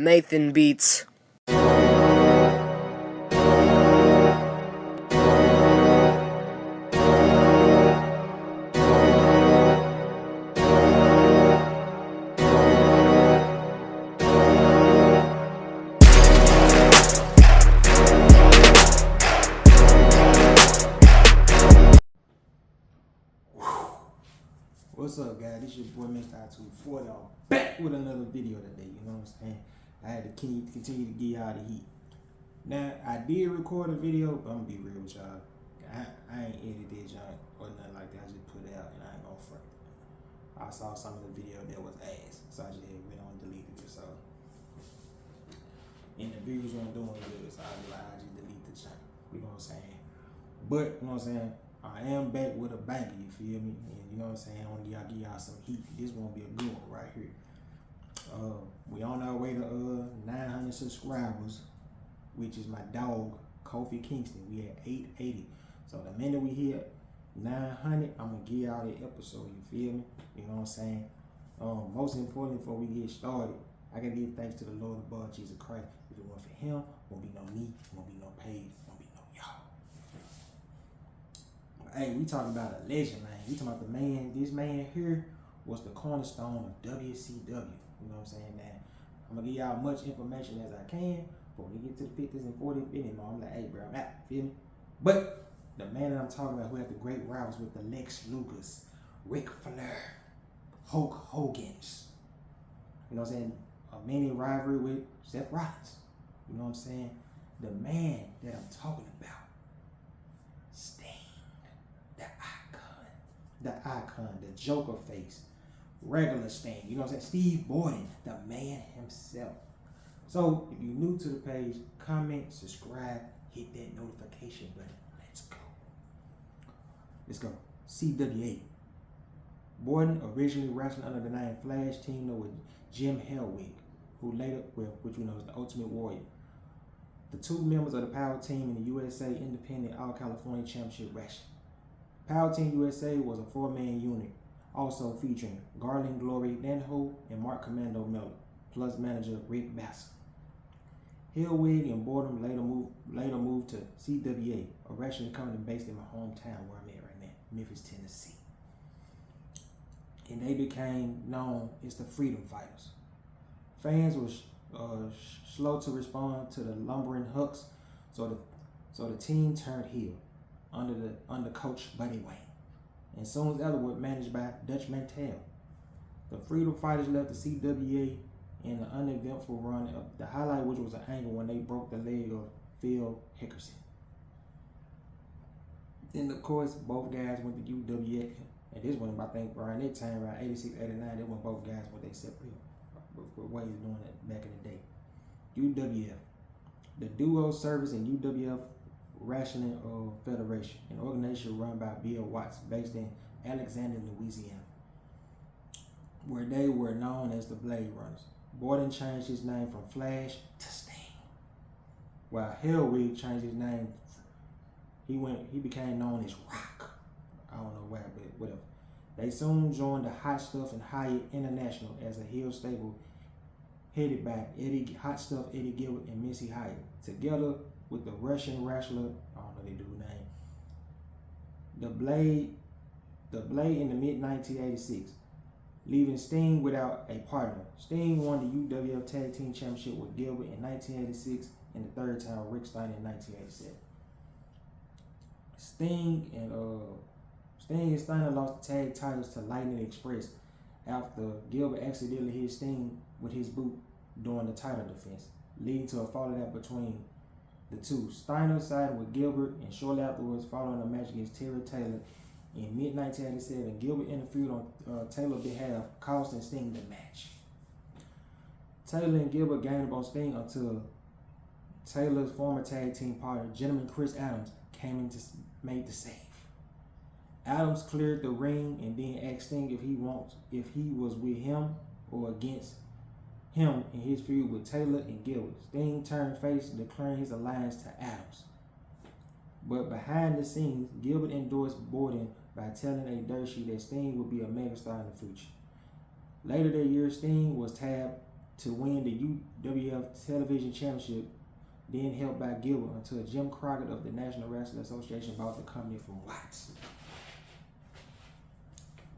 Nathan Beats. What's up, guys? This your boy Mr. I-240. I'm back with another video today. You know what I'm saying? I had to continue to give y'all the heat. Now, I did record a video, but I'm gonna be real with y'all. I ain't edited junk or nothing like that. I just put it out and I ain't gonna front. I saw some of the video that was ass, so I just went on and deleted it. So, and the views weren't doing good, so I just delete the junk. You know what I'm saying? But, you know what I'm saying? I am back with a banger, you feel me? And you know what I'm saying? I want to give y'all some heat. This won't be a good one right here. We on our way to 900 subscribers, which is my dog, Kofi Kingston. We at 880. So the minute we hit 900, I'm going to give y'all the episode, you feel me? You know what I'm saying? Most importantly, before we get started, I got to give thanks to the Lord above, Jesus Christ. If it weren't for him, won't be no me, won't be no page, won't be no y'all. Hey, we talking about a legend, man. We talking about the man. This man here was the cornerstone of WCW. You know what I'm saying? Now, I'm gonna give y'all much information as I can. But when we get to the 50s and 40s minute mark, I'm like, hey, bro, I'm out. Feel me? But the man that I'm talking about, who had the great rivals with the Lex Lugers, Ric Flair, Hulk Hogan's. You know what I'm saying? A mini rivalry with Seth Rollins. You know what I'm saying? The man that I'm talking about. The icon, the Joker face, regular Sting, you know what I'm saying? Steve Borden, the man himself. So, if you're new to the page, comment, subscribe, hit that notification button. Let's go. CWA. Borden originally wrestled under the name Flash, teamed up with Jim Hellwig, who later, which we know is the Ultimate Warrior. The two members of the Power Team in the USA Independent All-California Championship Wrestling. Power Team USA was a 4-man unit, also featuring Garland Glory Danho and Mark Commando Miller, plus manager Rick Bassett. Hillwig and Borden later moved to CWA, a wrestling company based in my hometown where I'm at right now, Memphis, Tennessee. And they became known as the Freedom Fighters. Fans were slow to respond to the lumbering hooks, so the team turned heel under coach Buddy Wayne, and soon as Ellerwood managed by Dutch Mantel. The Freedom Fighters left the CWA in an uneventful run, the highlight which was an angle when they broke the leg of Phil Hickerson. Then of course both guys went to UWA, and this one I think around that time, around 86, 89, they went both guys went their separate ways of doing it back in the day. UWF. The duo service in UWF Wrestling Federation, an organization run by Bill Watts, based in Alexander, Louisiana, where they were known as the Blade Runners. Borden changed his name from Flash to Sting, while Hellwig changed his name. He became known as Rock. I don't know why, but whatever. They soon joined the Hot Stuff and Hyatt International as a heel stable headed by Hot Stuff Eddie Gilbert and Missy Hyatt, together with the Russian wrestler, I don't know their dude's name, the Blade in the mid-1986, leaving Sting without a partner. Sting won the UWF Tag Team Championship with Gilbert in 1986 and the third time Rick Steiner in 1987. Sting and Steiner lost the tag titles to Lightning Express after Gilbert accidentally hit Sting with his boot during the title defense, leading to a falling out between the two. Steiner sided with Gilbert, and shortly afterwards, following a match against Terry Taylor in mid-1987, Gilbert interfered on Taylor's behalf, costing Sting the match. Taylor and Gilbert gained up on Sting until Taylor's former tag team partner, gentleman Chris Adams, came in to make the save. Adams cleared the ring and then asked Sting if he was with him or against him in his feud with Taylor and Gilbert. Sting turned face, declaring his alliance to Adams. But behind the scenes, Gilbert endorsed Borden by telling a dirt sheet that Sting would be a megastar in the future. Later that year, Sting was tabbed to win the UWF Television Championship, then held by Gilbert until Jim Crockett of the National Wrestling Association bought the company from Watts.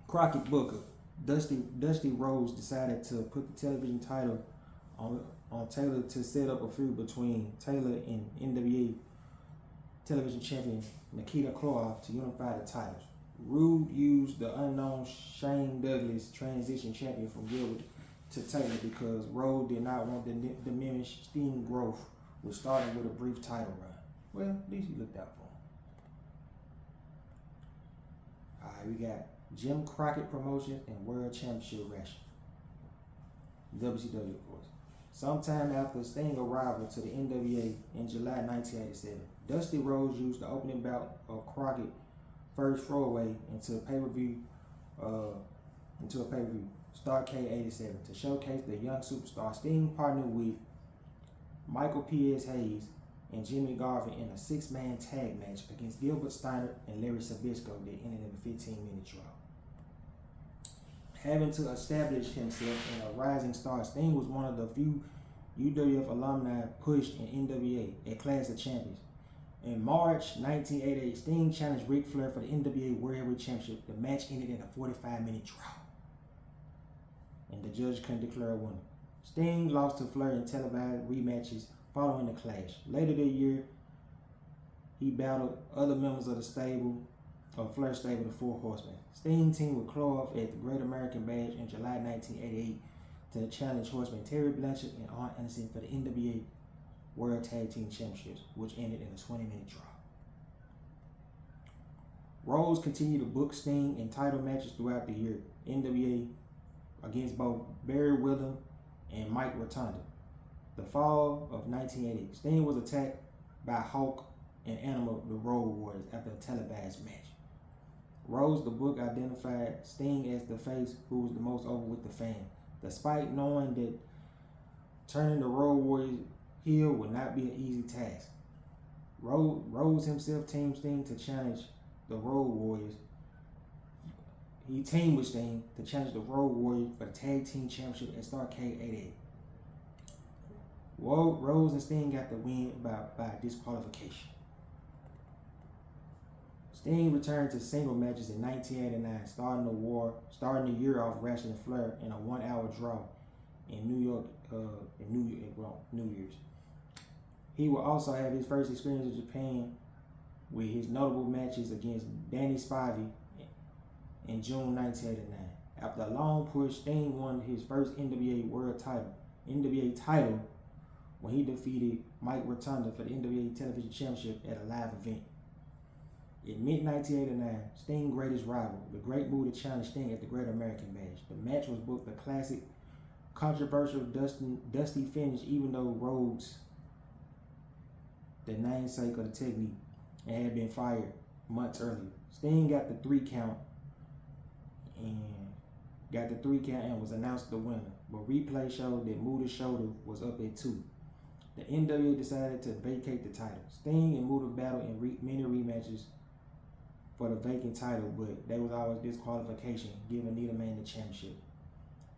Crockett Booker, Dusty Rhodes decided to put the television title on Taylor to set up a feud between Taylor and NWA Television Champion Nikita Koloff to unify the titles. Rude used the unknown Shane Douglas transition champion from Gilbert to Taylor because Rhodes did not want to diminish Sting growth, which started with a brief title run. Well, at least he looked out for him. Alright, we got Jim Crockett Promotions and World Championship Wrestling. WCW, of course. Sometime after Sting's arrival to the NWA in July 1987, Dusty Rhodes used the opening bout of Crockett first throwaway into a pay-per-view, Starrcade 87, to showcase the young superstar. Sting partnered with Michael P.S. Hayes and Jimmy Garvin in a 6-man tag match against Gilbert Steiner and Larry Sabisco that ended in a 15-minute draw. Having to establish himself in a rising star, Sting was one of the few UWF alumni pushed in NWA at Clash of Champions. In March 1988, Sting challenged Ric Flair for the NWA World Heavyweight Championship. The match ended in a 45-minute draw, and the judge couldn't declare a winner. Sting lost to Flair in televised rematches following the clash. Later that year, he battled other members of the Flair stable, the Four Horsemen. Sting teamed with Koloff at the Great American Bash in July 1988 to challenge Horsemen Terry Blanchard and Arn Anderson for the NWA World Tag Team Championships, which ended in a 20-minute draw. Rhodes continued to book Sting in title matches throughout the year. NWA against both Barry Windham and Mike Rotunda. The fall of 1980, Sting was attacked by Hulk and Animal the Road Warriors after a televised match. Rhodes, the book, identified Sting as the face who was the most over with the fans, despite knowing that turning the Road Warriors heel would not be an easy task. Rhodes himself teamed Sting to challenge the Road Warriors. He teamed with Sting to challenge the Road Warriors for the Tag Team Championship at Starrcade 88. Rhodes and Sting got the win by disqualification. Sting returned to single matches in 1989, starting the year off wrestling Flair in a 1-hour draw in New Year's. He will also have his first experience in Japan with his notable matches against Danny Spivey in June 1989. After a long push, Sting won his first NWA title when he defeated Mike Rotunda for the NWA Television Championship at a live event. In mid-1989, Sting's greatest rival, the Great Muta, challenged Sting at the Great American Bash. The match was booked a classic, controversial, dusty finish, even though Rhodes, the namesake of the technique, and had been fired months earlier. Sting got the 3 count and was announced the winner, but replay showed that Muta's shoulder was up at 2. The NWA decided to vacate the title. Sting and Muta battled in many rematches for the vacant title, but there was always disqualification, giving neither man the championship.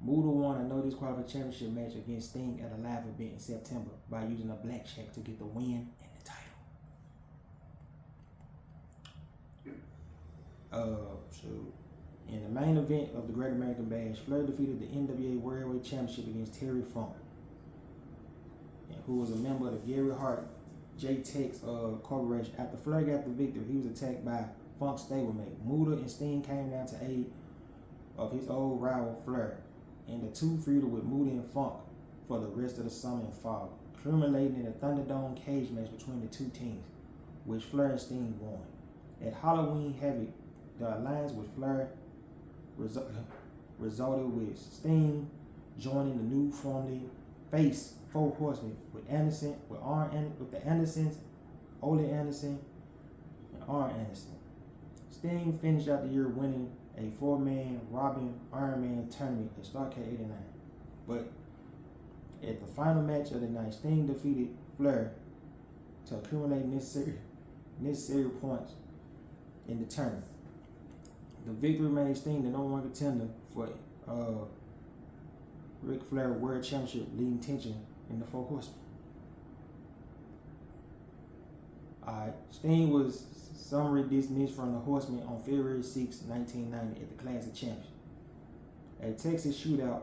Muta won a no disqualification championship match against Sting at a live event in September by using a blackjack to get the win and the title. In the main event of the Great American Bash, Flair defeated the NWA World Heavyweight Championship against Terry Funk, who was a member of the Gary Hart J-Tex Corporation. After Flair got the victory, he was attacked by Funk's stablemate. Muta and Sting came down to aid of his old rival Flair, and the two feuded with Muta and Funk for the rest of the summer and fall, culminating in a Thunderdome cage match between the two teams, which Flair and Sting won. At Halloween Havoc, the alliance with Flair resulted with Sting joining the new formerly face Four Horsemen with the Andersons, Ole Anderson, and Arn Anderson. Sting finished out the year winning a 4-man Robin Iron Man tournament at Starrcade 89. But at the final match of the night, Sting defeated Flair to accumulate necessary points in the tournament. The victory made Sting the #1 contender for Ric Flair World Championship, leading tension in the Four Horsemen. Alright, Sting was summarily dismissed from the Horsemen on February 6, 1990 at the Clash of Champions. A Texas shootout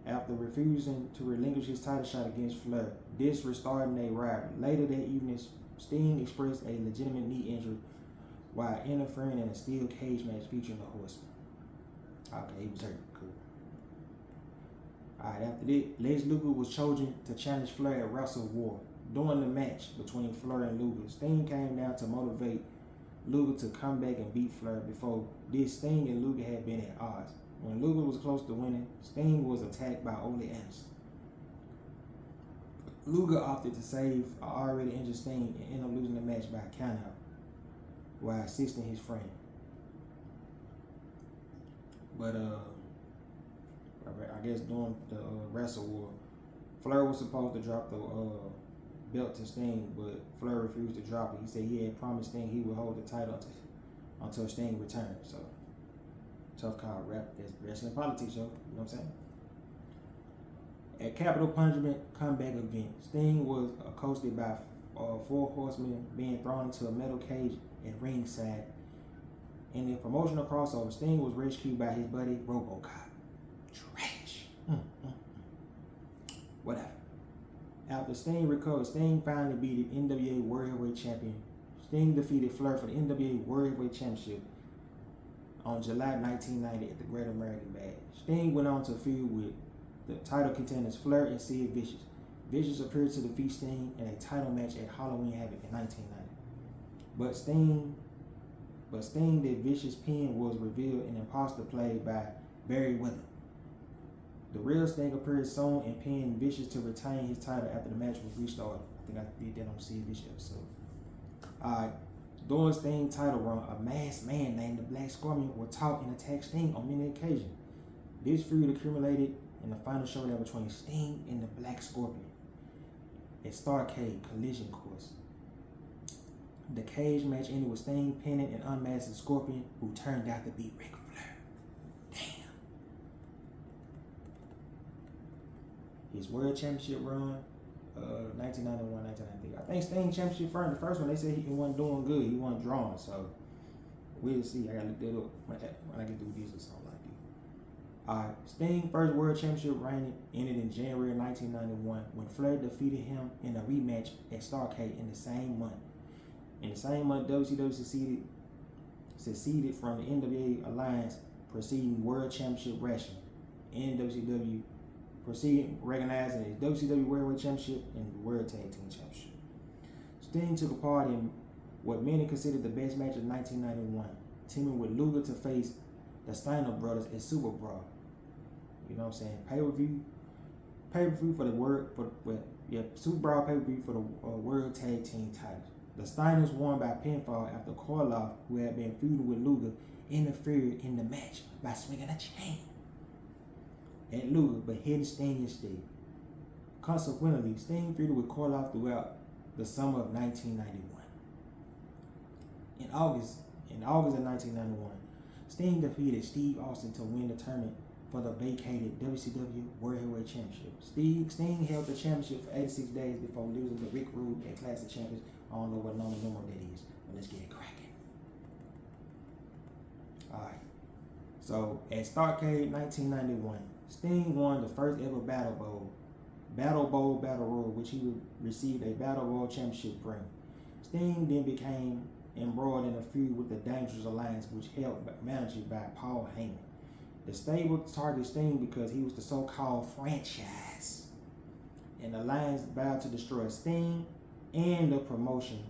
after refusing to relinquish his title shot against Flair. This restarted a rivalry. Later that evening, Sting expressed a legitimate knee injury while interfering in a steel cage match featuring the Horsemen. Okay, he was hurt. Cool. Alright, after that, Lex Luger was chosen to challenge Flair at Wrestle War. During the match between Flair and Luger, Sting came down to motivate Luger to come back and beat Flair. Before this, Sting and Luger had been at odds. When Luger was close to winning, Sting was attacked by Ole Anderson. Luger opted to save an already injured Sting and ended up losing the match by a countout while assisting his friend. But I guess during the Wrestle War, Flair was supposed to drop the belt to Sting, but Flair refused to drop it. He said he had promised Sting he would hold the title until Sting returned. So, tough call, rap. That's wrestling politics, yo. You know what I'm saying? At Capital Punishment comeback event, Sting was accosted by four horsemen being thrown into a metal cage at ringside. In the promotional crossover, Sting was rescued by his buddy RoboCop. Trash. Whatever. After Sting recovered, Sting finally beat the NWA World Heavyweight Champion. Sting defeated Flair for the NWA World Heavyweight Championship on July 1990 at the Great American Bash. Sting went on to feud with the title contenders Flair and Sid Vicious. Vicious appeared to defeat Sting in a title match at Halloween Havoc in 1990. But Sting that Vicious' pin was revealed an imposter played by Barry Windham. The real Sting appeared soon and pinned Vicious to retain his title after the match was restarted. I think I did that on the Sid Vicious episode. During Sting's title run, a masked man named the Black Scorpion would talk and attack Sting on many occasions. This feud accumulated in the final showdown between Sting and the Black Scorpion at Starrcade Collision Course. The cage match ended with Sting pinning and unmasking Scorpion, who turned out to be Ric Flair. Damn. His World Championship run, 1991, 1993. I think Sting Championship run, the first one, they said he wasn't doing good. He wasn't drawing, so we'll see. I gotta look that up when I get through this or something like that. Sting's first World Championship reign ended in January 1991 when Flair defeated him in a rematch at Starrcade in the same month. In the same month, WCW seceded from the NWA Alliance, preceding World Championship Wrestling. NWCW proceeding recognizing his WCW World Championship and the World Tag Team Championship. Sting took part in what many considered the best match of 1991, teaming with Luger to face the Steiner brothers at Super Brawl. You know what I'm saying? Pay-per-view for the Super Brawl pay-per-view for the World Tag Team titles. The Steiners won by pinfall after Koloff, who had been feuding with Luger, interfered in the match by swinging a chain at Luger, but hitting Sting instead. Consequently, Sting feuded with Koloff throughout the summer of 1991. In August of 1991, Sting defeated Steve Austin to win the tournament for the vacated WCW World Heavyweight Championship. Sting held the championship for 86 days before losing to Rick Rude at Clash of Champions. I don't know what number that is, but let's get it cracking. Alright. So at Starrcade 1991, Sting won the first ever Battle Bowl Battle Royal, which he received a Battle Royal Championship ring. Sting then became embroiled in a feud with the Dangerous Alliance, which held managed by Paul Heyman. The stable targeted Sting because he was the so-called franchise, and the Alliance vowed to destroy Sting and the promotion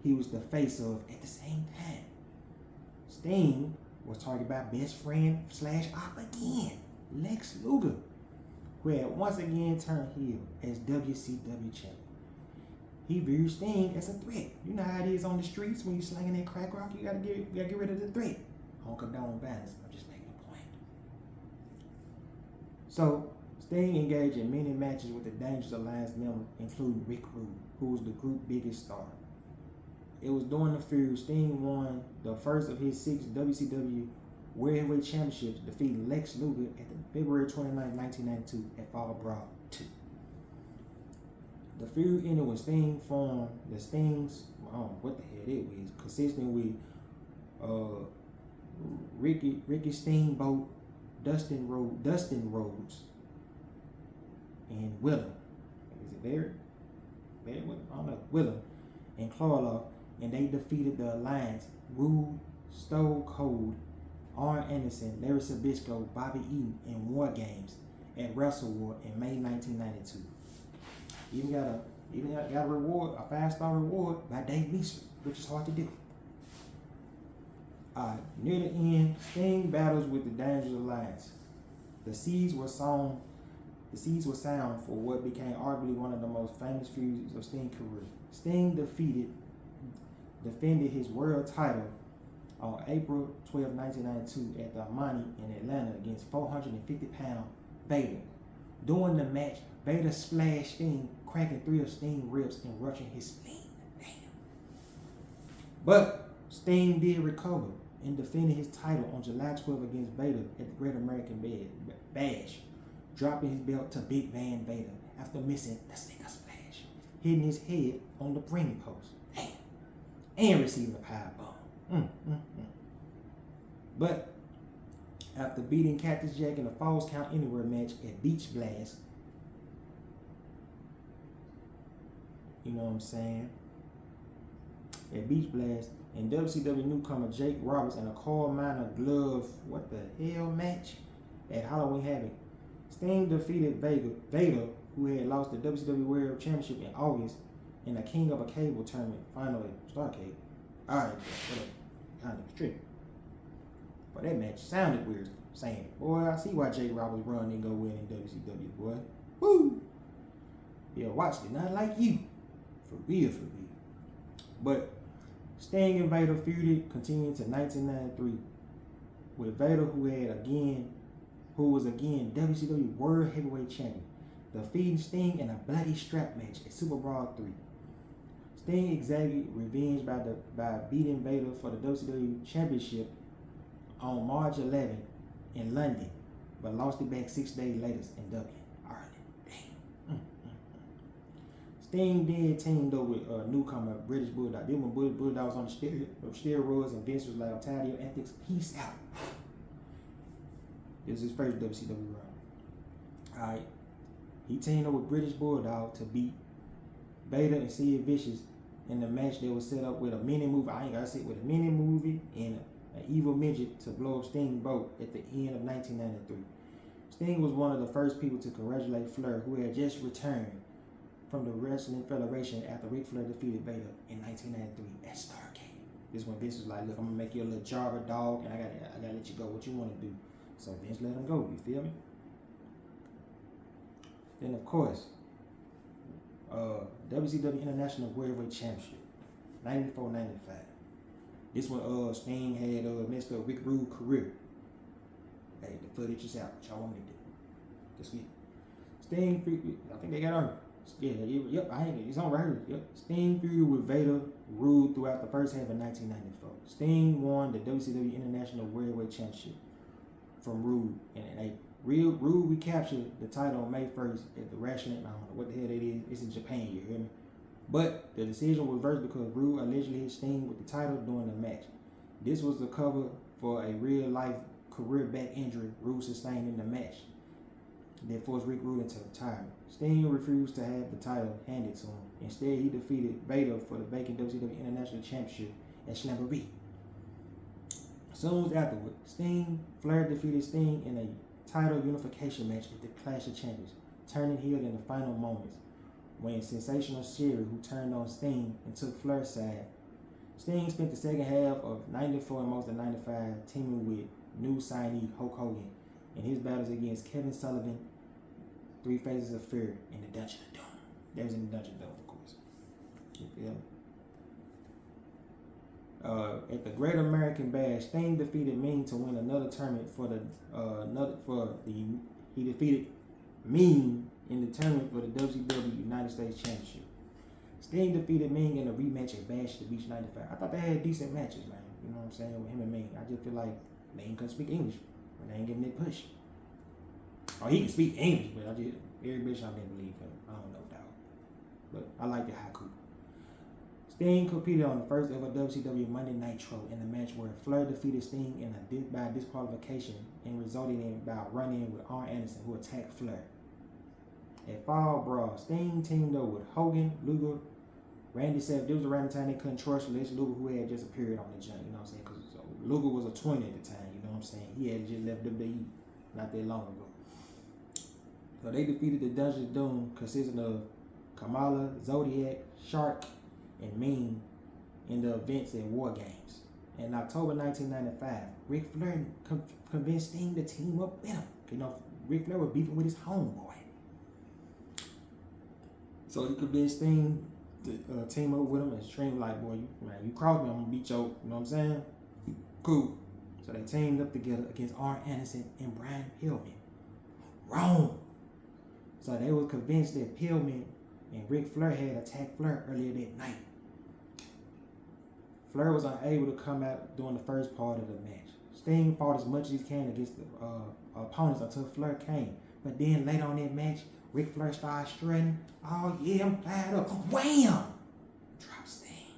he was the face of at the same time. Sting was targeted by best friend / op again, Lex Luger, who had once again turned heel as WCW champion. He viewed Sting as a threat. You know how it is on the streets when you slinging that crack rock. You gotta get rid of the threat. I don't condone violence. I'm just making a point. So Sting engaged in many matches with the Dangerous Alliance members, including Rick Rude, who was the group's biggest star. It was during the feud Sting won the first of his 6 WCW World Heavyweight Championships, defeating Lex Luger at the February 29, 1992 at Fall Brawl 2. The feud ended when Sting formed the Stings, I don't know what the hell it was, consisting with Ricky Steamboat, Dustin Rhodes, and Willem. Is it Barry? I don't know. Willem and Clawloff, and they defeated the Alliance, Rude, Stone Cold, Arn Anderson, Larry Sabisco, Bobby Eaton, and War Games at Wrestle War in May 1992. Even got a reward, a 5-star reward by Dave Meeser, which is hard to do. Near the end, Sting battles with the Dangerous Alliance. The seeds were sown for what became arguably one of the most famous feuds of Sting's career. Sting defended his world title on April 12, 1992 at the Armani in Atlanta against 450-pound Vader. During the match, Vader splashed Sting, cracking 3 of Sting's ribs and rupturing his spleen. Damn. But Sting did recover and defended his title on July 12 against Vader at the Great American Bash, dropping his belt to Big Van Vader after missing the Stinger Splash, hitting his head on the ring post. Damn. And receiving a powerbomb. But after beating Cactus Jack in a Falls Count Anywhere match at Beach Blast, you know what I'm saying? At Beach Blast, and WCW newcomer Jake Roberts in a Coal Miner glove, what the hell match at Halloween Havoc, Sting defeated Vader, who had lost the WCW World Championship in August in the King of a Cable tournament final at Starrcade. Alright, kind of tricky. But that match sounded weird saying it. Boy, I see why Jake Roberts run and go win in WCW, boy. Woo! Yeah, watch it, not like you. For real. But Sting and Vader feuded continuing to 1993 with Vader, who was again WCW World Heavyweight Champion, defeating Sting in a bloody strap match at Super Brawl 3. Sting exacted revenge by beating Vader for the WCW Championship on March 11 in London, but lost it back 6 days later in Dublin, Ireland. Damn. Sting then teamed up with newcomer British Bulldog. Then when Bulldog was on the steroids and Vince was like, I'm tired of your antics, peace out. This is his first WCW run. Alright. He teamed up with British Bulldog to beat Vader and Sid Vicious in the match that was set up with a mini movie. I ain't gotta say it, with a mini movie and an evil midget to blow up Sting's boat at the end of 1993. Sting was one of the first people to congratulate Flair, who had just returned from the Wrestling Federation after Ric Flair defeated Vader in 1993 at Starrcade. This is when Vince was like, look, I'm gonna make you a little jobber dog, and I gotta let you go. What you wanna do? So Vince let him go, you feel me? Then of course, WCW International World Heavyweight Championship, 94-95. This one Sting had messed up Rick Rude's career. Hey, the footage is out. What y'all want me to do? Just get Sting. I think they got on. Yeah, yep. It's on right here. Yep. Sting feuded with Vader, Rude throughout the first half of 1994. Sting won the WCW International World Heavyweight Championship from Rude, and Rude recaptured the title on May 1st at the Wrestling. I don't know what the hell that is. It's in Japan, you hear me? But the decision was reversed because Rude allegedly hit Sting with the title during the match. This was the cover for a real-life career back injury Rude sustained in the match that forced Rick Rude into retirement. Sting refused to have the title handed to him. Instead, he defeated Vader for the vacant WCW International Championship at Slamboree. Soon afterward, Flair defeated Sting in a title unification match at the Clash of Champions, turning heel in the final moments when Sensational Sherry, who turned on Sting and took Flair's side. Sting spent the second half of 94 and most of 95 teaming with new signee Hulk Hogan in his battles against Kevin Sullivan, Three Faces of Fear, in the Dungeon of Doom. That was in the Dungeon of Doom, of course. You feel me? At the Great American Bash, Sting defeated Mean to win another tournament he defeated Mean in the tournament for the WCW United States Championship. Sting defeated Ming in a rematch at Bash at the Beach 95. I thought they had decent matches, man. You know what I'm saying, with him and Ming. I just feel like They ain't gonna speak English. But they ain't getting that push. Oh, he can speak English, but every bitch I didn't believe him. I don't know, dog. But I like the haiku. Sting competed on the first ever WCW Monday Nitro in a match where Flair defeated Sting by disqualification and resulted in by a run-in with Arn Anderson, who attacked Flair. At Fall Brawl, Sting teamed up with Hogan, Luger, Randy Savage. This was around the time they couldn't trust Lex Luger, who had just appeared on the jump, you know what I'm saying? Because Luger was a 20 at the time, you know what I'm saying? He had just left WWE not that long ago. So they defeated the Dungeon of Doom, consisting of Kamala, Zodiac, Shark, and Mean in the events at War Games. In October 1995, Ric Flair convinced Sting to team up with him. You know, Ric Flair was beefing with his homeboy. So he convinced Sting to team up with him and Sting like, boy, you cross me, I'm gonna beat you, you know what I'm saying? Cool. So they teamed up together against Arn Anderson and Brian Pillman. Wrong. So they were convinced that Pillman and Ric Flair had attacked Flair earlier that night. Flair was unable to come out during the first part of the match. Sting fought as much as he can against the opponents until Flair came. But then later on that match, Ric Flair started strutting. Oh yeah, I'm fired up. Wham! Drop Sting.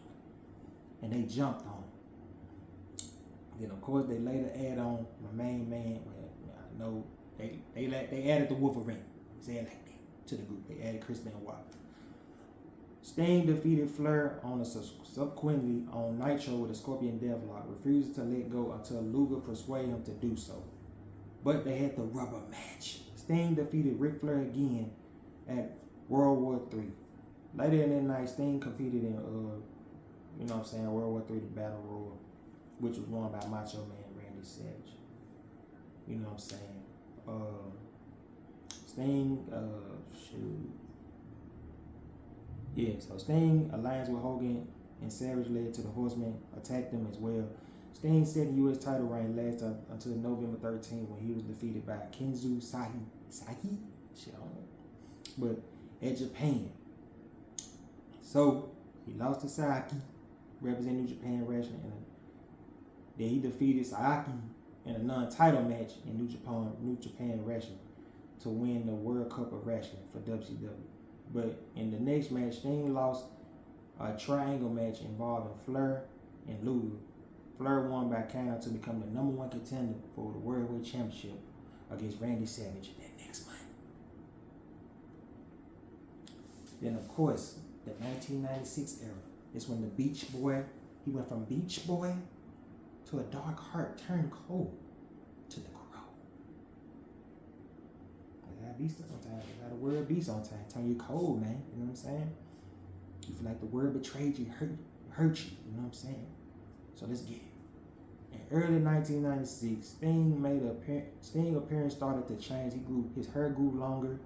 And they jumped on him. Then of course they later add on my main man. Well, I know they added the Wolverine. Say it like that to the group. They added Chris Benoit. Sting defeated Flair on subsequently on Nitro with a Scorpion Deathlock, refusing to let go until Luger persuaded him to do so. But they had the rubber match. Sting defeated Ric Flair again at World War III. Later in that night, Sting competed in you know what I'm saying, World War III, the Battle Royal, which was won by Macho Man Randy Savage. You know what I'm saying? Sting, so Sting alliance with Hogan and Savage led to the Horsemen attacked them as well. Sting's second U.S. title reign lasted until November 13th when he was defeated by Kenzu Sahi? Shit, I don't know. But at Japan. So he lost to Saaki, representing New Japan Wrestling, and then he defeated Saaki in a non-title match in New Japan Wrestling to win the World Cup of Wrestling for WCW. But in the next match, Sting lost a triangle match involving Flair and Luger. Flair won by countout to become the #1 contender for the World Heavyweight Championship against Randy Savage that next month. Then, of course, the 1996 era is when the Beach Boy, he went from Beach Boy to a dark heart turned cold to the Crow. I gotta be sometimes. I gotta wear a beast sometimes. Turn you cold, man. You know what I'm saying? You feel like the word betrayed you, hurt you. You know what I'm saying? So let's get it. In early 1996, Sting appearance started to change. His hair grew longer,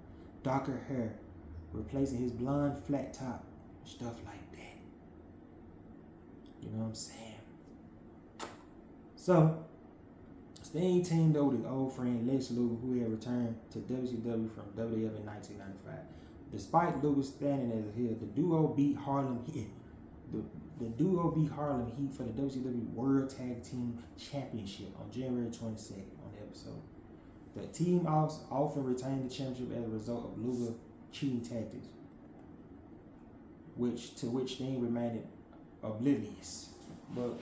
darker hair, replacing his blonde flat top, stuff like that. You know what I'm saying? So Sting teamed up with his old friend Lex Luger, who had returned to WCW from WWF in 1995. Despite Luger standing as a heel, the duo beat Harlem Heat. The duo beat Harlem Heat for the WCW World Tag Team Championship on January 22nd on the episode. The team also often retained the championship as a result of Luger cheating tactics, which Sting remained oblivious. But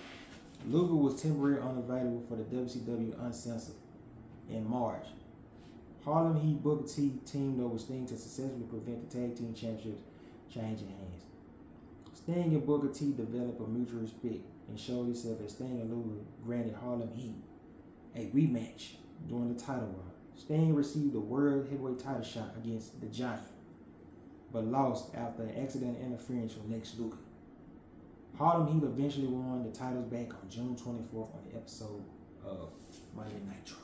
Luger was temporarily unavailable for the WCW Uncensored in March. Harlem Heat Booker T teamed up with Sting to successfully prevent the tag team championships changing hands. Sting and Booker T developed a mutual respect and showed itself as Sting and Luger granted Harlem Heat a rematch during the title run. Sting received the World Heavyweight title shot against the Giant, but lost after an accidental interference from Lex Luger. Harlem Heat eventually won the titles back on June 24th on the episode of Monday Nitro.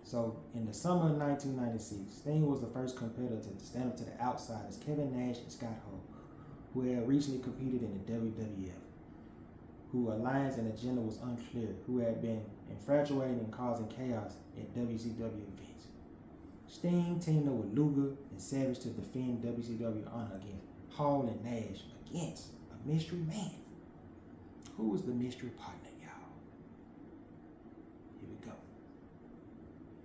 So, in the summer of 1996, Sting was the first competitor to stand up to the outsiders, Kevin Nash and Scott Hall, who had recently competed in the WWF, whose alliance and agenda was unclear, who had been infatuating and causing chaos at WCW events. Sting teamed up with Luger and Savage to defend WCW honor against Hall and Nash against a mystery man. Who was the mystery partner, y'all? Here we go.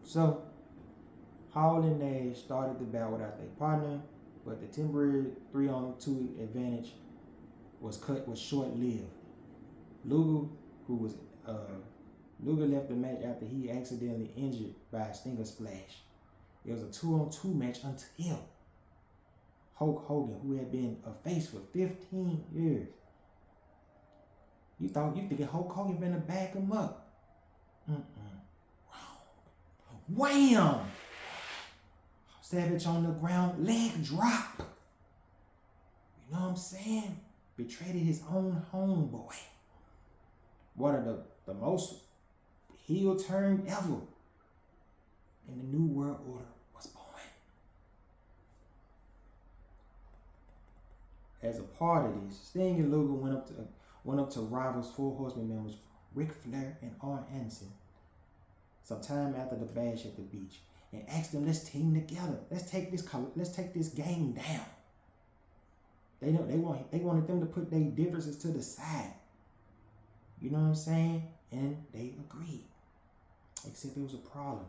So, Hall and Nash started the bout without their partner, but the temporary 3-on-2 advantage was short-lived. Luger, Luger left the match after he accidentally injured by a Stinger splash. It was a 2-on-2 match until Hulk Hogan, who had been a face for 15 years. You figured Hulk Hogan been to back him up. Wrong. Wham! Savage on the ground, leg drop. You know what I'm saying? Betrayed his own homeboy. One of the most heel turn ever. And the New World Order was born. As a part of this, Sting and Luger went up to rivals Four Horsemen members Ric Flair and Arn Anderson sometime after the bash at the beach and asked them, let's team together. Let's take this game down. They wanted them to put their differences to the side. You know what I'm saying? And they agreed. Except there was a problem.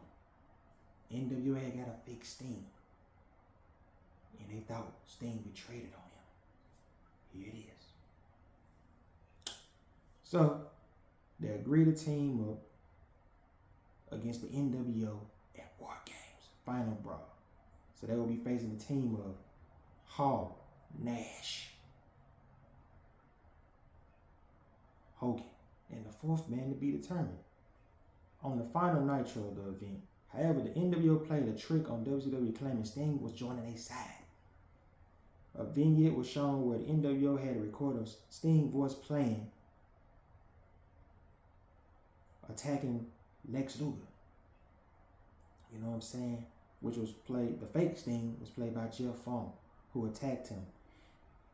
NWA got a fake Sting. And they thought Sting betrayed it on him. Here it is. So, they agreed to team up against the NWO at War Games, Final Brawl. So they will be facing the team of Hall, Nash, Hogan, and the fourth man to be determined. On the final Nitro of the event, however, the NWO played a trick on WCW claiming Sting was joining their side. A vignette was shown where the NWO had a record of Sting's voice playing, attacking Lex Luger. You know what I'm saying? Which was played, the fake Sting was played by Jeff Fong, who attacked him.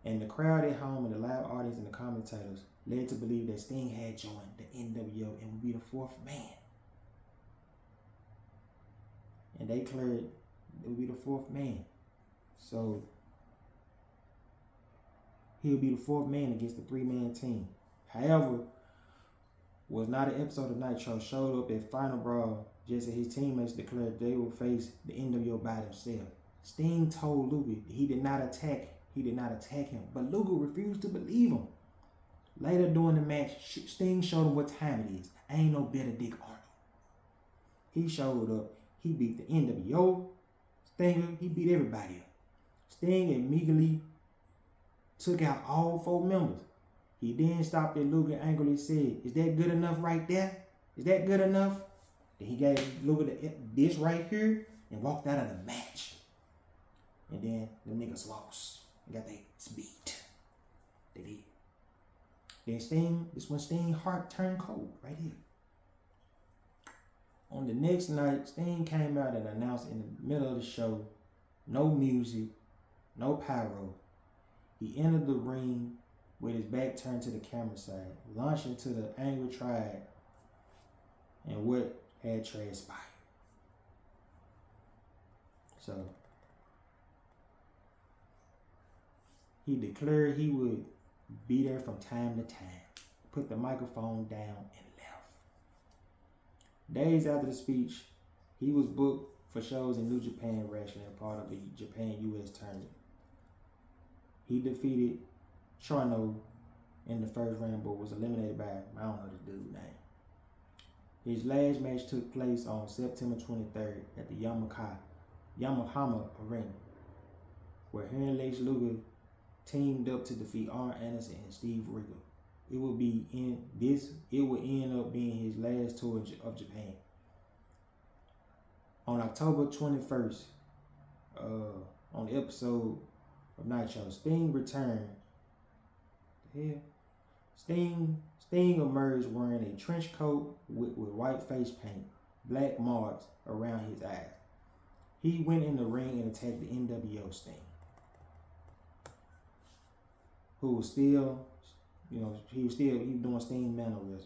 And the crowd at home and the live audience and the commentators led to believe that Sting had joined the NWO and would be the fourth man. And they declared it would be the fourth man. So he would be the fourth man against the three-man team. However, was not an episode of Nitro showed up at Final Brawl just as his teammates declared they would face the NWO by themselves. Sting told Luger he did not attack him, but Luger refused to believe him. Later during the match, Sting showed him what time it is. Ain't no better Dick Arnold. He showed up. He beat the NWO. Stinger, he beat everybody up. Sting immediately took out all four members. He then stopped at Luger and angrily said, "Is that good enough right there? Is that good enough?" Then he gave Luger this right here and walked out of the match. And then the niggas lost and got their beat. They did. Then Sting, this when Sting's heart turned cold right here. On the next night, Sting came out and announced in the middle of the show, no music, no pyro. He entered the ring with his back turned to the camera side, launched into the angry tribe and what had transpired. So, he declared he would be there from time to time, put the microphone down and left. Days after the speech, he was booked for shows in New Japan Wrestling, part of the Japan-US tournament. He defeated Chono in the first round, but was eliminated by, I don't know the dude's name. His last match took place on September 23rd at the Yamahama Arena, where he and Lex Luger teamed up to defeat Arn Anderson and Steve Regal. It will end up being his last tour of Japan. On October 21st, on the episode of Nitro, Sting returned. Sting emerged wearing a trench coat with white face paint, black marks around his eyes. He went in the ring and attacked the NWO Sting, who was still, he was doing Sting mannerisms.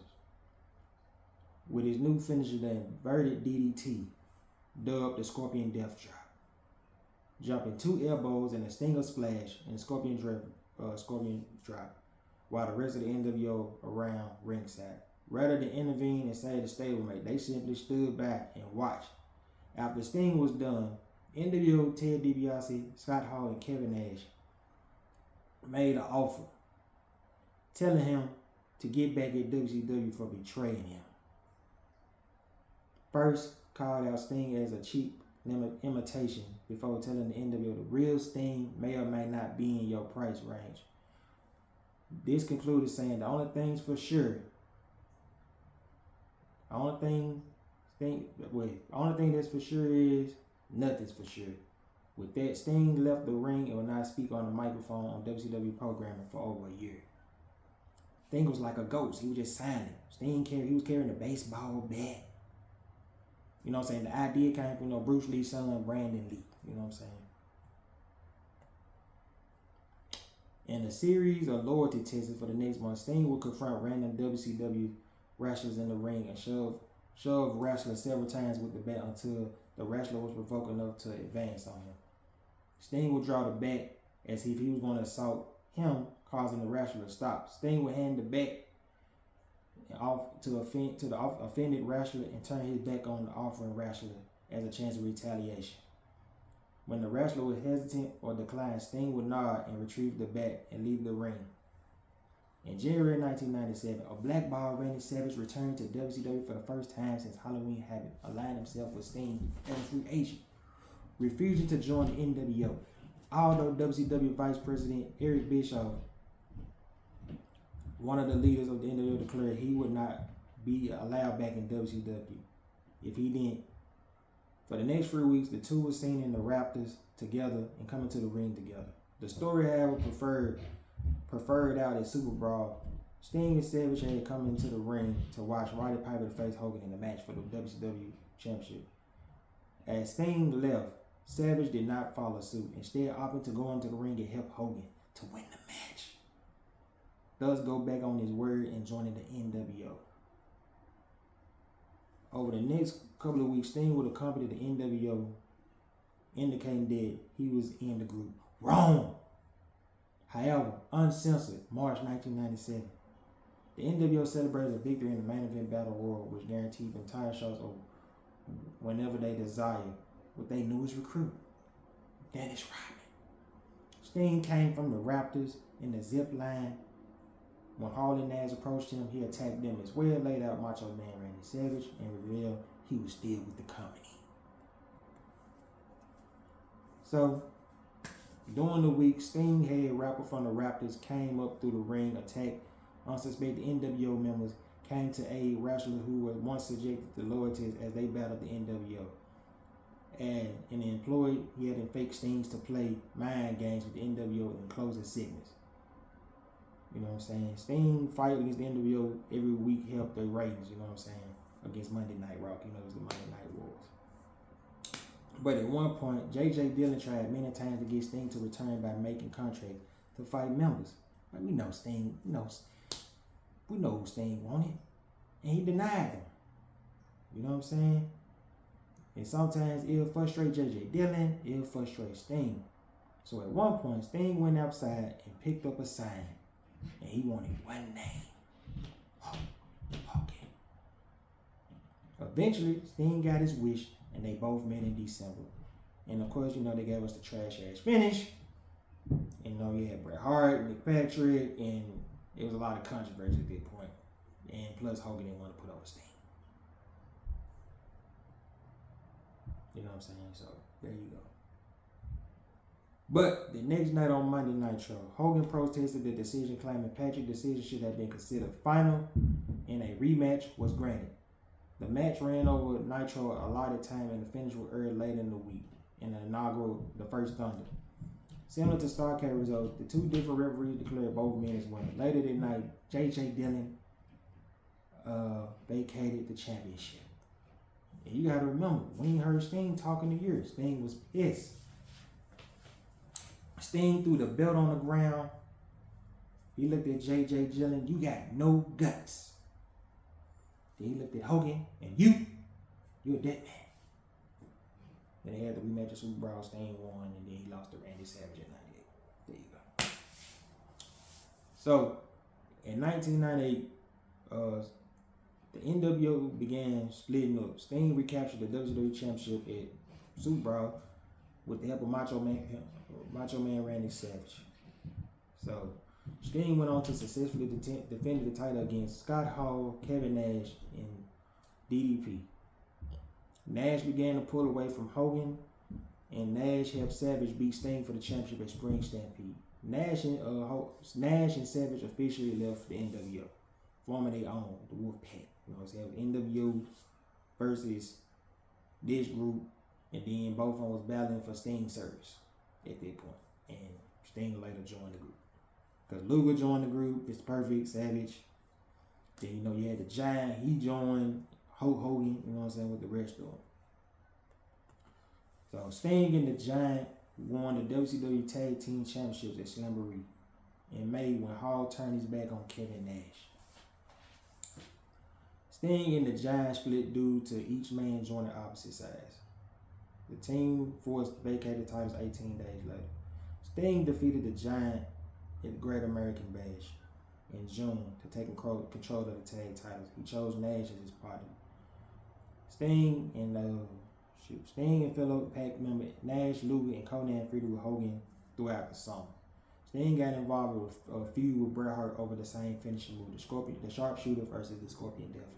With his new finisher, the inverted DDT, dubbed the Scorpion Death Drop, jumping 2 elbows and a Stinger splash and a Scorpion drop, while the rest of the NWO around ringside. Rather than intervene and save the stablemate, they simply stood back and watched. After Sting was done, NWO, Ted DiBiase, Scott Hall, and Kevin Nash made an offer, telling him to get back at WCW for betraying him. First, called out Sting as a cheap imitation before telling the NWO the real Sting may or may not be in your price range. This concluded saying the only thing that's for sure is nothing's for sure. With that, Sting left the ring and would not speak on the microphone on WCW programming for over a year. Sting was like a ghost. He was just silent. He was carrying a baseball bat. You know what I'm saying? The idea came from Bruce Lee's son, Brandon Lee. You know what I'm saying? In a series of loyalty tests for the next month, Sting would confront random WCW wrestlers in the ring and shove wrestlers several times with the bat until the wrestler was provoked enough to advance on him. Sting would draw the bat as if he was going to assault him, causing the wrestler to stop. Sting would hand the bat off to the offended wrestler and turn his back on the offering wrestler as a chance of retaliation. When the wrestler was hesitant or declined, Sting would nod and retrieve the bat and leave the ring. In January 1997, a blackballed Randy Savage returned to WCW for the first time since Halloween Havoc, aligning himself with Sting as a free agent, refusing to join the NWO. Although WCW Vice President Eric Bischoff, one of the leaders of the NWO, declared he would not be allowed back in WCW if he didn't. For the next 3 weeks, the two were seen in the Raptors together and coming to the ring together. The story, however, preferred out a Super Brawl. Sting and Savage had come into the ring to watch Roddy Piper face Hogan in the match for the WCW Championship. As Sting left, Savage did not follow suit, instead opting to go into the ring and help Hogan to win the match. Thus go back on his word and joining the NWO. Over the next couple of weeks, Sting would accompany the NWO, indicating that he was in the group. Wrong! However, uncensored, March 1997, the NWO celebrated a victory in the main event battle royal, which guaranteed the entire shows over whenever they desire with their newest recruit, Dennis Rodman. Sting came from the Raptors in the zip line. When Hall and Nash approached him, he attacked them as well, laid out Macho Man Randy Savage, and revealed he was still with the company. So, during the week, Sting head rapper from the Raptors came up through the ring, attacked unsuspected NWO members, came to aid wrestlers who were once subjected to loyalties as they battled the NWO. And in the employee, he had fake Stings to play mind games with the NWO and close his segments. You know what I'm saying? Sting fight against the NWO every week helped their ratings, you know what I'm saying? Against Monday Night Raw, it was the Monday Night Wars. But at one point, J.J. Dillon tried many times to get Sting to return by making contracts to fight members. But we know Sting, we know who Sting wanted. And he denied them. You know what I'm saying? And sometimes it'll frustrate J.J. Dillon, it'll frustrate Sting. So at one point, Sting went outside and picked up a sign. And he wanted one name. Hogan. Eventually, Sting got his wish, and they both met in December. And of course, they gave us the trash ass finish. And you had Bret Hart, Nick Patrick, and it was a lot of controversy at that point. And plus, Hogan didn't want to put over Sting. You know what I'm saying? So, there you go. But the next night on Monday Nitro, Hogan protested the decision, claiming Patrick's decision should have been considered final and a rematch was granted. The match ran over Nitro allotted time and the finish was aired later in the week in the inaugural The First Thunder. Similar to Starrcade results, the two different referees declared both men as winners. Later that night, J.J. Dillon vacated the championship. And you gotta remember, we ain't heard Sting talking to years. Sting was pissed. Sting threw the belt on the ground. He looked at J.J. Dillon, you got no guts. Then he looked at Hogan, and you're a dead man. Then they had the rematch of Super Brawl. Sting won, and then he lost to Randy Savage in 98. There you go. So, in 1998, The NWO began splitting up. Sting recaptured the WWE Championship at Super Brawl with the help of Macho Man Randy Savage. So Sting went on to successfully defend the title against Scott Hall, Kevin Nash, and DDP. Nash began to pull away from Hogan, and Nash helped Savage beat Sting for the championship at Spring Stampede. Nash and Savage officially left the NWO, forming their own, the Wolf Pack. You know what I'm saying? NWO versus this group, and then both of them was battling for Sting service at that point. And Sting later joined the group. Because Luger joined the group, Mr. Perfect, Savage. Then, you had the Giant, he joined Hulk Hogan, you know what I'm saying, with the rest of them. So Sting and the Giant won the WCW Tag Team Championships at Slamboree in May when Hall turned his back on Kevin Nash. Sting and the Giant split due to each man joining opposite sides. The team forced vacated titles 18 days later. Sting defeated the Giant at the Great American Bash in June to take control of the tag titles. He chose Nash as his partner. Sting and fellow Pack member Nash, Luger, and Conan feuded with Hogan throughout the summer. Sting got involved with a feud with Bret Hart over the same finishing move, the Sharpshooter versus the Scorpion Deathlock.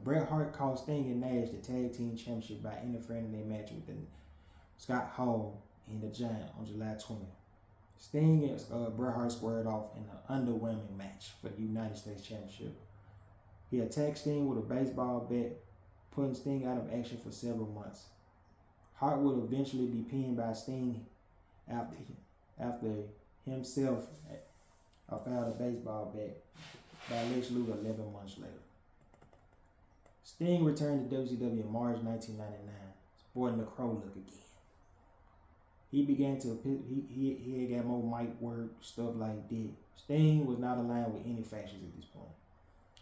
Bret Hart cost Sting and Nash the Tag Team Championship by interfering in their match with Scott Hall and the Giant on July 20th. Sting and Bret Hart squared off in an underwhelming match for the United States Championship. He attacked Sting with a baseball bat, putting Sting out of action for several months. Hart would eventually be pinned by Sting after himself fouled a baseball bat by Lex Luger 11 months later. Sting returned to WCW in March 1999, sporting the Crow look again. He began to he had got more mic work, stuff like that. Sting was not aligned with any factions at this point.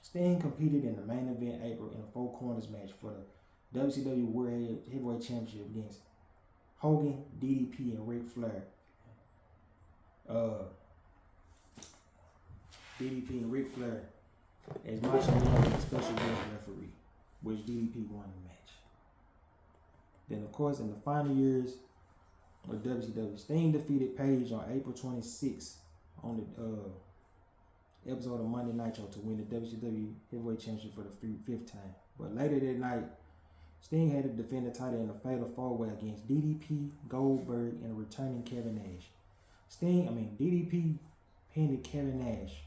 Sting competed in the main event April in a four corners match for the WCW World Heavyweight Championship against Hogan, DDP, and Ric Flair. DDP and Ric Flair as Macho Man and special guest referee, which DDP won the match. Then, of course, in the final years of WCW, Sting defeated Page on April 26th on the episode of Monday Nitro to win the WCW Heavyweight Championship for the fifth time. But later that night, Sting had to defend the title in a fatal four-way against DDP, Goldberg, and a returning Kevin Nash. DDP pinned Kevin Nash.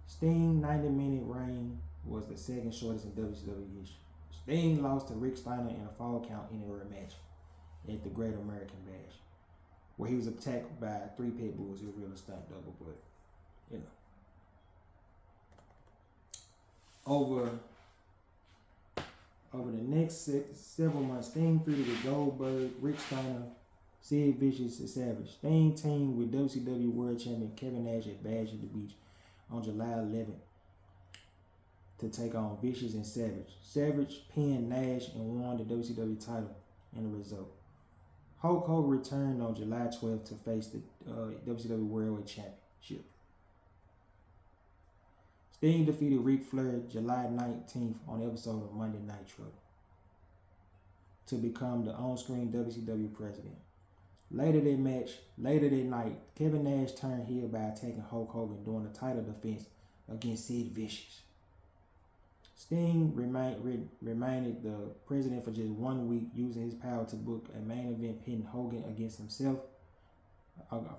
Sting's 90-minute reign was the second shortest in WCW history. Sting lost to Rick Steiner in a fall count anywhere match at the Great American Bash, where he was attacked by 3 pit bulls. He was really stunt double, but over the next several months, Sting feuded with Goldberg, Rick Steiner, Sid Vicious, and Savage. Sting teamed with WCW World Champion Kevin Nash at Bash at the Beach on July 11th to take on Vicious and Savage. Savage pinned Nash and won the WCW title in the result. Hulk Hogan returned on July 12th to face the WCW World Championship. Sting defeated Ric Flair July 19th on an episode of Monday Nitro to become the on-screen WCW president. Later that night, Kevin Nash turned heel by attacking Hulk Hogan during the title defense against Sid Vicious. Sting remained the president for just 1 week, using his power to book a main event pitting Hogan against himself,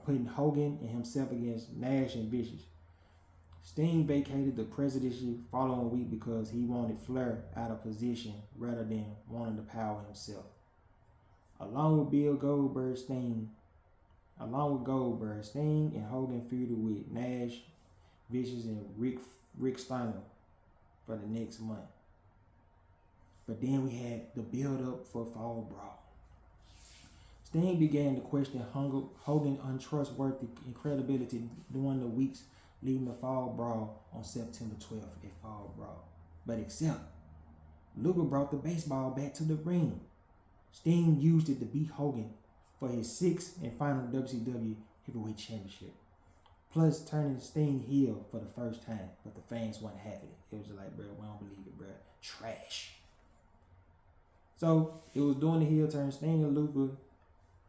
putting Hogan and himself against Nash and Vicious. Sting vacated the presidency following week because he wanted Flair out of position rather than wanting the power himself. Along with Goldberg, Sting and Hogan feuded with Nash, Vicious, and Rick Steiner for the next month. But then we had the build-up for Fall Brawl. Sting began to question Hogan's untrustworthy credibility during the weeks leading to Fall Brawl on September 12th at Fall Brawl. But except, Luger brought the baseball bat to the ring. Sting used it to beat Hogan for his 6th and final WCW Heavyweight Championship. Plus turning Sting heel for the first time, but the fans weren't having it. It was just like, bro, we don't believe it, bro. Trash. So it was during the heel turn. Sting and Luger,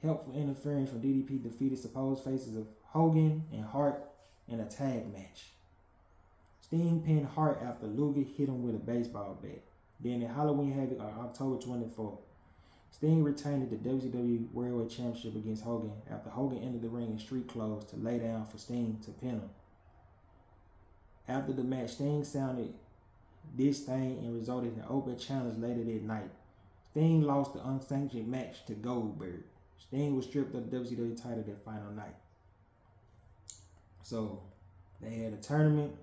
helpful interference from DDP, defeated supposed faces of Hogan and Hart in a tag match. Sting pinned Hart after Luger hit him with a baseball bat. Then in Halloween Havoc on October 24th, Sting retained the WWE World Championship against Hogan after Hogan entered the ring in street clothes to lay down for Sting to pin him. After the match, Sting sounded this thing and resulted in an open challenge later that night. Sting lost the unsanctioned match to Goldberg. Sting was stripped of the WWE title that final night. So they had a tournament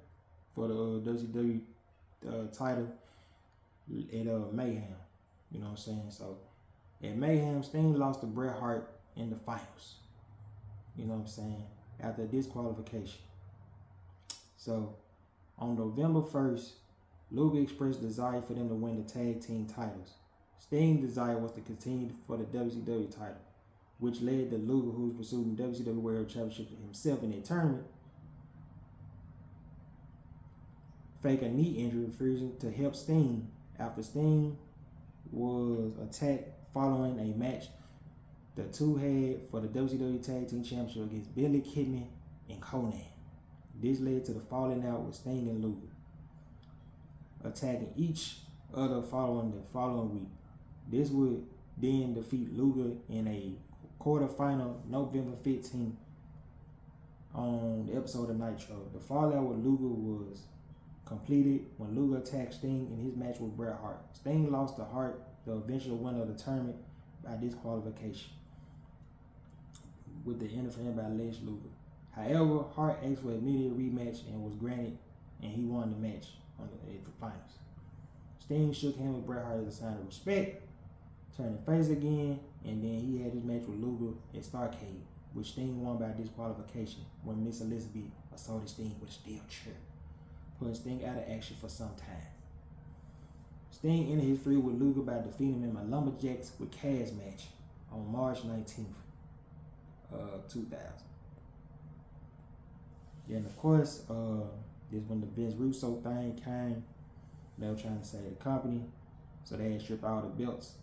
for the WWE title at Mayhem. You know what I'm saying? So at Mayhem, Sting lost to Bret Hart in the finals. You know what I'm saying? After disqualification. So on November 1st, Luger expressed desire for them to win the tag team titles. Sting's desire was to continue for the WCW title, which led to Luger, who was pursuing the WCW World Championship himself in a tournament, fake a knee injury, refusing to help Sting after Sting was attacked following a match the two had for the WCW Tag Team Championship against Billy Kidman and Conan. This led to the falling out with Sting and Luger, attacking each other following the following week. This would then defeat Luger in a quarterfinal November 15th on the episode of Nitro. The fallout with Luger was completed when Luger attacked Sting in his match with Bret Hart. Sting lost to Hart, the eventual winner of the tournament, by disqualification with the interference by Lex Luger. However, Hart asked for an immediate rematch and was granted, and he won the match at the finals. Sting shook hands with Bret Hart as a sign of respect, turning face again, and then he had his match with Luger at Starrcade, which Sting won by disqualification when Miss Elizabeth assaulted Sting with a steel chair, putting Sting out of action for some time. Sting ended his feud with Luger by defeating him in a Lumberjacks with Cash match on March 19th, 2000. Then of course, this when the Vince Russo thing came. They were trying to save the company, so they had stripped all the belts.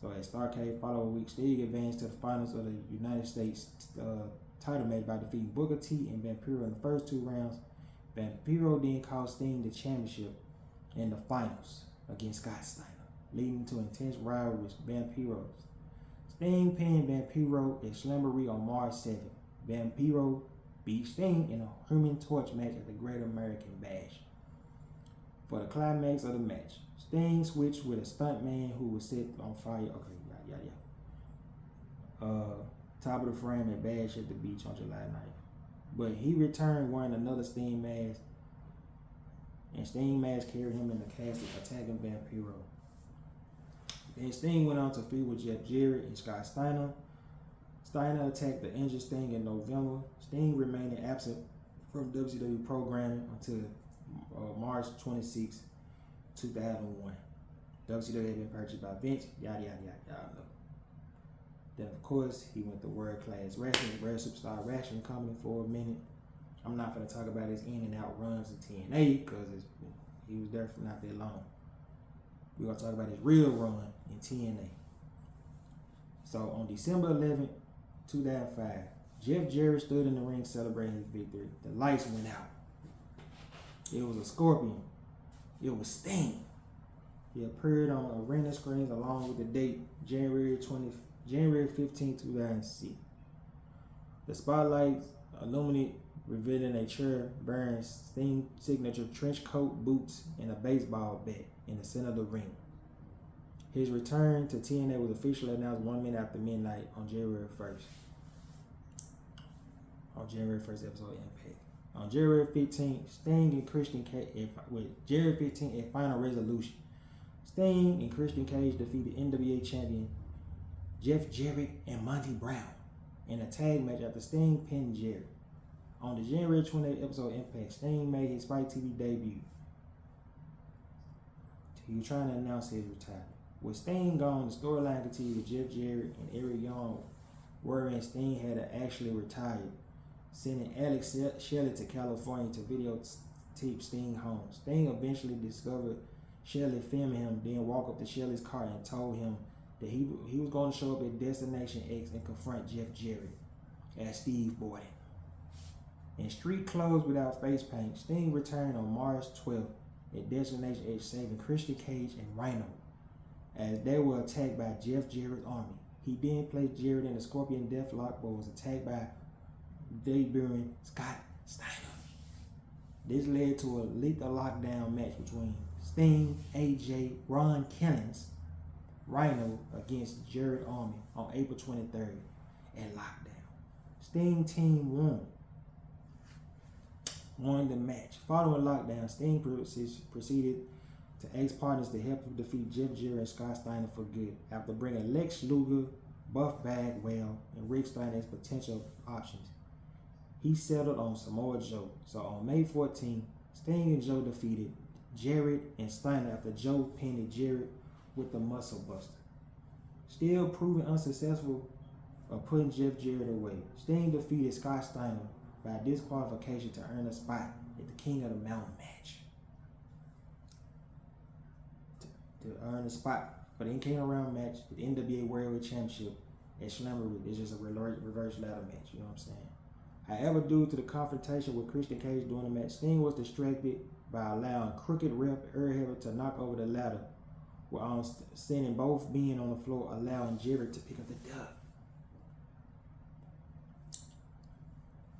So at Starrcade following week, Sting advanced to the finals of the United States title match by defeating Booker T and Vampiro in the first two rounds. Vampiro then cost Sting the championship in the finals against Scott Steiner, leading to intense rivalry with Vampiro. Sting pinned Vampiro at Slamboree on March 7th. Vampiro beat Sting in a Human Torch match at the Great American Bash. For the climax of the match, Sting switched with a stuntman who was set on fire. Top of the frame at Bash at the beach on July 9th. But he returned wearing another Sting mask, and Sting mask carried him in the casket, attacking Vampiro. Then Sting went on to feud with Jeff Jarrett and Scott Steiner. Steiner attacked the injured Sting in November. Sting remained absent from WCW programming until March 26, 2001. WCW had been purchased by Vince, yada yada yada, y'all know. Then of course he went to World Class Wrestling, World Superstar Wrestling Company for a minute. I'm not going to talk about his in and out runs in TNA because he was there for not that long. We're going to talk about his real run in TNA. So on December 11th, 2005, Jeff Jarrett stood in the ring celebrating his victory. The lights went out. It was a scorpion. It was Sting. He appeared on arena screens along with the date January 15, 2006. The spotlights illuminate, revealing a chair bearing Sting signature trench coat, boots, and a baseball bat in the center of the ring. His return to TNA was officially announced 1 minute after midnight on January 1st. On January 1st episode of Impact. On January 15th, Sting and Christian Cage, January 15th, a final resolution. Sting and Christian Cage defeated NWA champion Jeff Jarrett and Monty Brown in a tag match after Sting pinned Jarrett. On the January 28th episode of Impact, Sting made his Fight TV debut. He was trying to announce his retirement. With Sting gone, the storyline continued with Jeff Jarrett and Eric Young wherein Sting had actually retired, sending Alex Shelley to California to videotape Sting home. Sting eventually discovered Shelley filming him, then walked up to Shelley's car and told him that he was going to show up at Destination X and confront Jeff Jarrett as Steve Borden. In street clothes without face paint, Sting returned on March 12th at Destination X, saving Christian Cage and Rhino as they were attacked by Jeff Jarrett's army. He then placed Jarrett in the Scorpion Deathlock, but was attacked by debuting Scott Steiner. This led to a lethal lockdown match between Sting, AJ, Ron Killings, Rhino against Jarrett Army on April 23rd at Lockdown. Sting team won the match. Following Lockdown, Sting proceeded to ex-partners to help him defeat Jeff Jarrett and Scott Steiner for good, after bringing Lex Luger, Buff Bagwell, and Rick Steiner as potential options. He settled on Samoa Joe. So on May 14th, Sting and Joe defeated Jarrett and Steiner after Joe pinned Jarrett with the Muscle Buster. Still proving unsuccessful of putting Jeff Jarrett away, Sting defeated Scott Steiner by disqualification to earn a spot at the King of the Mountain match. To earn a spot for the King of the Mountain match with the NWA World Championship at Slamboree. It's just a reverse ladder match, you know what I'm saying? However, due to the confrontation with Christian Cage during the match, Sting was distracted by allowing crooked ref Earl Hebner to knock over the ladder, while sending both being on the floor, allowing Jarrett to pick up the dub.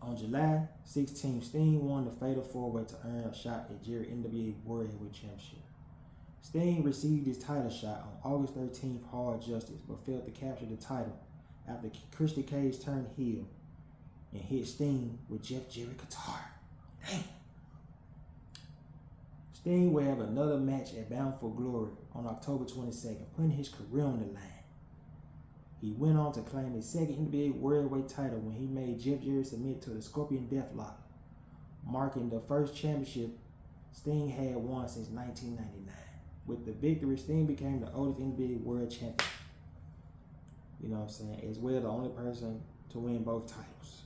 On July 16th, Sting won the Fatal 4-Way to earn a shot at Jarrett NWA World Heavyweight Championship. Sting received his title shot on August 13th, Hard Justice, but failed to capture the title after Christian Cage turned heel and hit Sting with Jeff Jarrett guitar. Damn. Sting will have another match at Bound for Glory on October 22nd, putting his career on the line. He went on to claim his second NBA World Heavyweight title when he made Jeff Jarrett submit to the Scorpion Deathlock, marking the first championship Sting had won since 1999. With the victory, Sting became the oldest NBA World Champion. You know what I'm saying? As well, the only person to win both titles.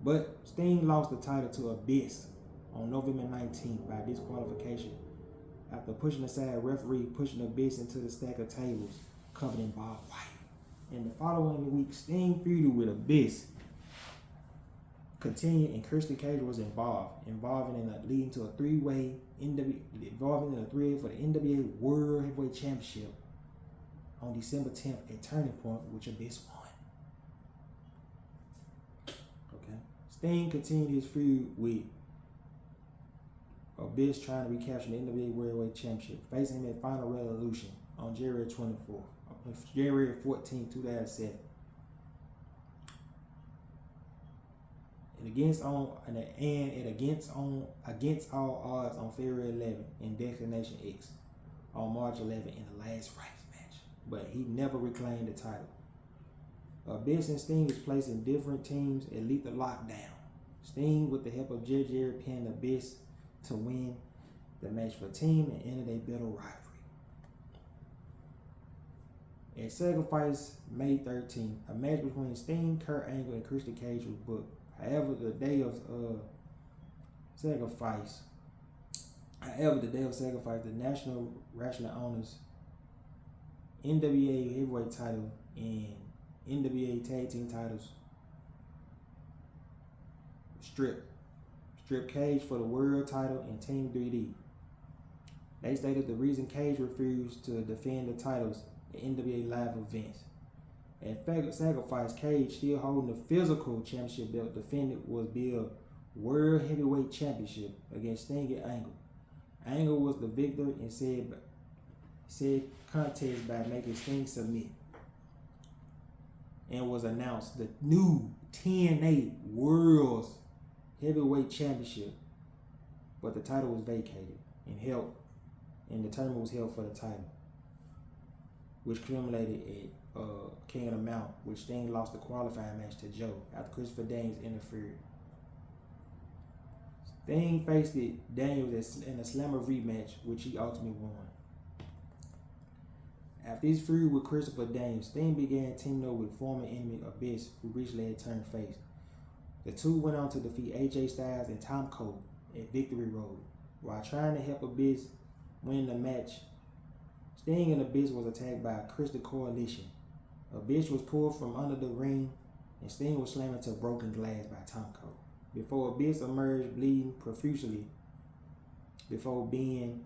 But Sting lost the title to Abyss on November 19th by disqualification after pushing aside referee, pushing Abyss into the stack of tables covered in barbed wire. In the following week, Sting feuded with Abyss continued, and Christian Cage was leading to a three-way for the NWA World Heavyweight Championship on December 10th at Turning Point, which Abyss won. Okay. Sting continued his feud with Abyss, trying to recapture the NWA World Heavyweight Championship, facing him at Final Resolution on January 14, 2007. Against all odds on February 11 in Destination X on March 11 in the last rights match, but he never reclaimed the title. Abyss and Sting was placed in different teams at Lethal Lockdown. Sting, with the help of Jeff Jarrett, pinned Abyss to win the match for team and ended a bitter rivalry. At Sacrifice May 13th, a match between Sting, Kurt Angle, and Christian Cage was booked. However, the day of sacrifice, the National Wrestling Owners NWA Heavyweight title and NWA Tag Team titles strip Cage for the world title and Team 3D. They stated the reason Cage refused to defend the titles at NWA live events. At Sacrifice, Cage, still holding the physical championship belt, defended was Bill World Heavyweight Championship against Sting and Angle. Angle was the victor and said contest by making Sting submit, and was announced the new TNA World Heavyweight Championship, but the title was vacated and the tournament was held for the title, which culminated at King of the Mountain, which Sting lost the qualifying match to Joe after Christopher Daniels interfered. Sting faced Daniels in a Slammer rematch, which he ultimately won. After his feud with Christopher Daniels, Sting began teaming up with former enemy Abyss, who recently had turned face. The two went on to defeat AJ Styles and Tom Cole at Victory Road. While trying to help Abyss win the match, Sting and Abyss was attacked by a Crystal Coalition. Abyss was pulled from under the ring, and Sting was slammed into broken glass by Tom Cole, before Abyss emerged bleeding profusely before being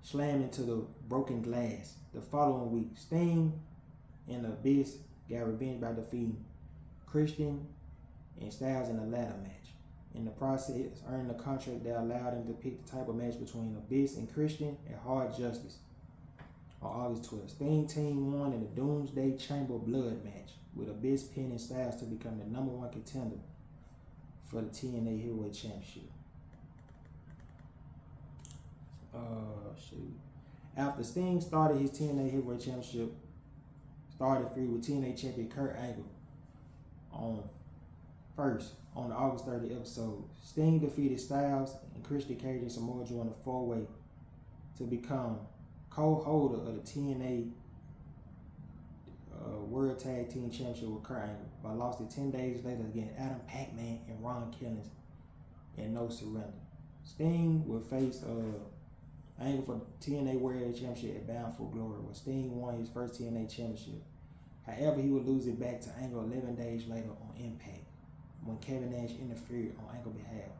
slammed into the broken glass. The following week, Sting and Abyss got revenge by defeating Christian and Styles in a ladder match. In the process, earned a contract that allowed him to pick the type of match between Abyss and Christian at Hard Justice on August 12th. Sting team won in the Doomsday Chamber Blood match, with Abyss pinning Styles to become the #1 contender for the TNA Heavyweight Championship. After Sting started his TNA Heavyweight Championship, started feud with TNA champion Kurt Angle on the August 30 episode. Sting defeated Styles and Christian Cage and Samoa Joe in a 4-way to become co-holder of the TNA World Tag Team Championship with Kurt Angle, but lost it 10 days later against Adam Pacman and Ron Killings in No Surrender. Sting would face Angle for the TNA World Championship at Bound for Glory, where Sting won his first TNA Championship. However, he would lose it back to Angle 11 days later on Impact, when Kevin Nash interfered on Angle's behalf.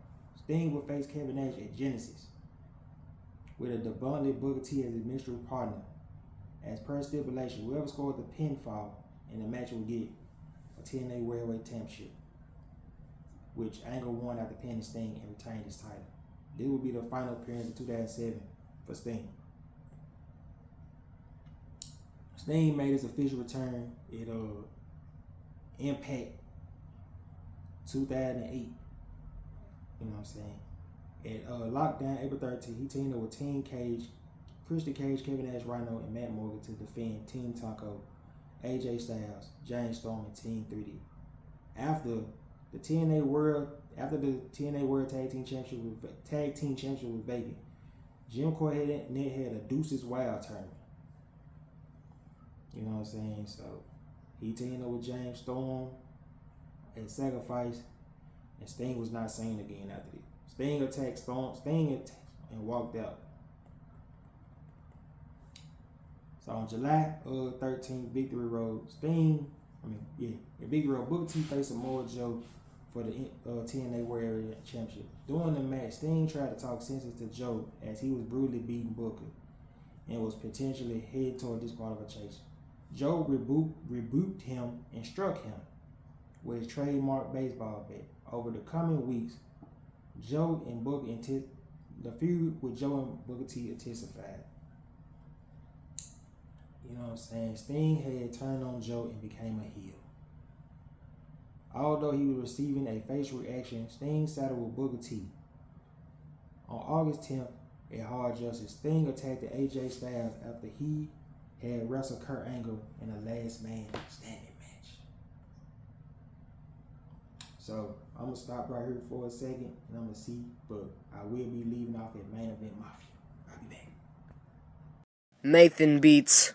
Sting would face Kevin Nash at Genesis, with a debunked Booker T as his mystery partner. As per stipulation, whoever scored the pinfall in the match would get a TNA World Championship, which Angle won after pinning Sting and retained his title. This would be the final appearance of 2007 for Sting. Sting made his official return at Impact 2008. You know what I'm saying? At Lockdown April 13th, he teamed up with Team Cage, Christian Cage, Kevin Nash, Rhino, and Matt Morgan to defend Team Taco, AJ Styles, James Storm, and Team 3D. After the TNA World Tag Team Championship was vacant, Jim Cornette had a Deuces Wild tournament. You know what I'm saying? So he teamed up with James Storm at Sacrifice, and Sting was not seen again after this. Sting attacked Storm, and walked out. So on July 13th, Victory Road, Victory Road, Booker T faced Samoa Joe for the TNA World Championship. During the match, Sting tried to talk sense to Joe as he was brutally beating Booker and was potentially headed toward disqualification. Joe rebuked him and struck him with his trademark baseball bat. Over the coming weeks, the feud with Joe and Booker T intensified. You know what I'm saying? Sting had turned on Joe and became a heel. Although he was receiving a facial reaction, Sting settled with Booker T. On August 10th at Hard Justice, Sting attacked AJ Styles after he had wrestled Kurt Angle in a last man standing match. So I'm going to stop right here for a second and I'm going to see, but I will be leaving off at Main Event Mafia. I'll be back. Nathan Beats.